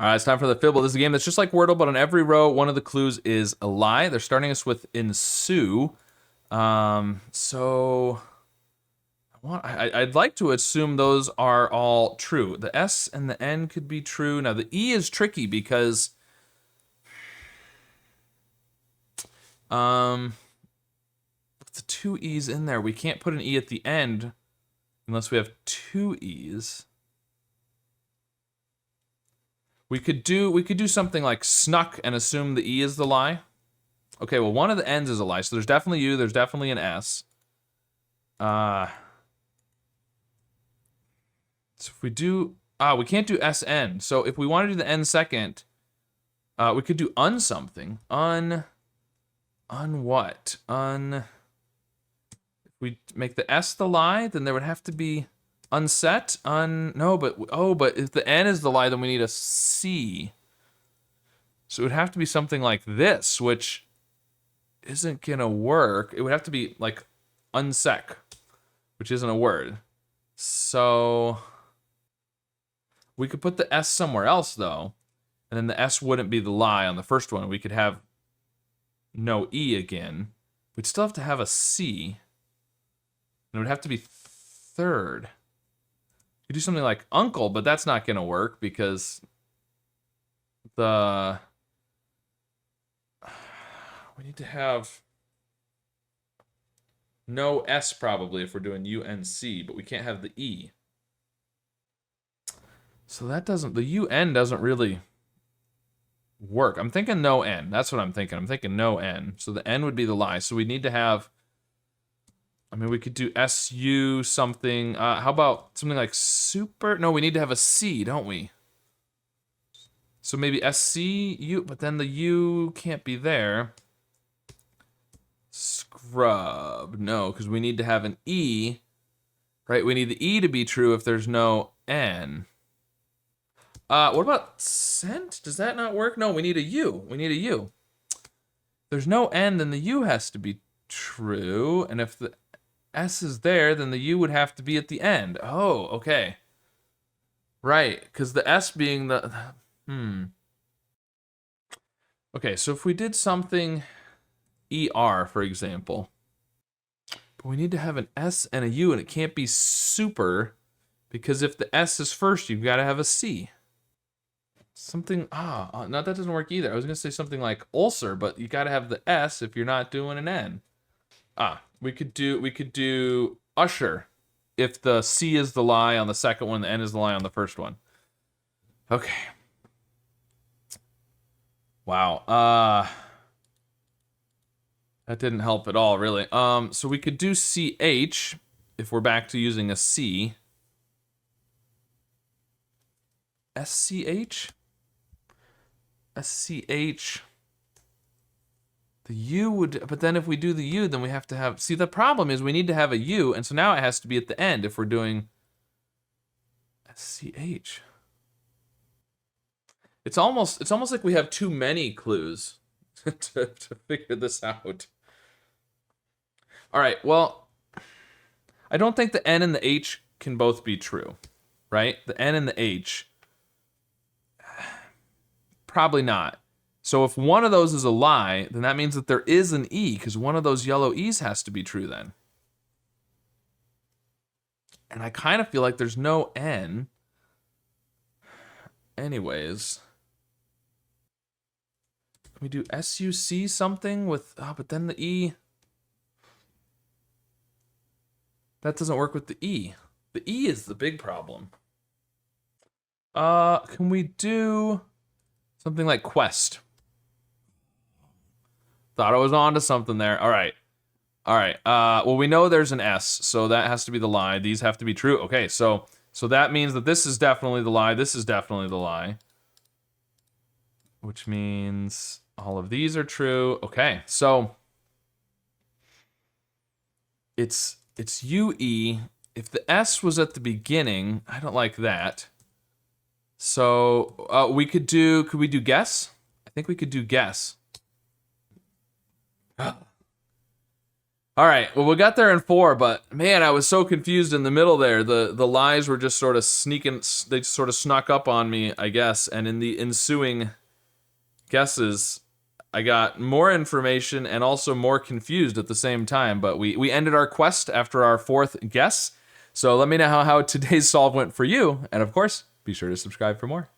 All right, it's time for the Fibble. This is a game that's just like Wordle, but on every row, one of the clues is a lie. They're starting us with ENSUE. So I'd like to assume those are all true. The S and the N could be true. Now, the E is tricky because with the two E's in there, we can't put an E at the end unless we have two E's. We could do something like snuck and assume the E is the lie. Okay, well, one of the N's is a lie, so there's definitely U, there's definitely an S. So if we do, we can't do SN. So if we want to do the N second, we could do something. What? If we make the S the lie, then there would have to be unset, no, but if the N is the lie, then we need a C. So it would have to be something like this, which isn't gonna work. It would have to be like unsec, which isn't a word. So we could put the S somewhere else though, and then the S wouldn't be the lie on the first one. We could have no E again. We'd still have to have a C. And it would have to be third. You do something like uncle, but that's not gonna work because we need to have no S probably if we're doing UNC, but we can't have the E. So that doesn't, the UN doesn't really work. I'm thinking no N. That's what I'm thinking. I'm thinking no N. So the N would be the lie. So we need to have, I mean, we could do SU something. How about something like super? No, we need to have a C, don't we? So maybe SCU, but then the U can't be there. Scrub. No, because we need to have an E, right? We need the E to be true if there's no N. What about cent? Does that not work? No, we need a U. We need a U. If there's no N, then the U has to be true. And if the S is there, then the U would have to be at the end. Oh, okay. Right, because the S being the... Okay, so if we did something ER, for example, but we need to have an S and a U, and it can't be super, because if the S is first, you've got to have a C. Something, no, that doesn't work either. I was going to say something like ulcer, but you got to have the S if you're not doing an N. We could do usher if the C is the lie on the second one, the N is the lie on the first one. Okay. Wow. That didn't help at all, really. So we could do CH if we're back to using a C. SCH? SCH. The U would, but then if we do the U, then we have to have, see, the problem is we need to have a U, and so now it has to be at the end if we're doing SCH. It's almost like we have too many clues to figure this out. All right, well, I don't think the N and the H can both be true, right? The N and the H, probably not. So if one of those is a lie, then that means that there is an E, because one of those yellow E's has to be true then. And I kind of feel like there's no N. Anyways. Can we do SUC something with, but then the E. That doesn't work with the E. The E is the big problem. Can we do something like quest? Thought I was on to something there. All right. Well, we know there's an S, so that has to be the lie. These have to be true. Okay, so that means that this is definitely the lie. This is definitely the lie. Which means all of these are true. Okay, so it's UE. If the S was at the beginning, I don't like that. So could we do guess? I think we could do guess. All right, well, we got there in 4, but man, I was so confused in the middle there. The lies were just sort of sneaking, they sort of snuck up on me, I guess, and in the ensuing guesses, I got more information and also more confused at the same time, but we ended our quest after our 4th guess. So let me know how today's solve went for you, and of course, be sure to subscribe for more.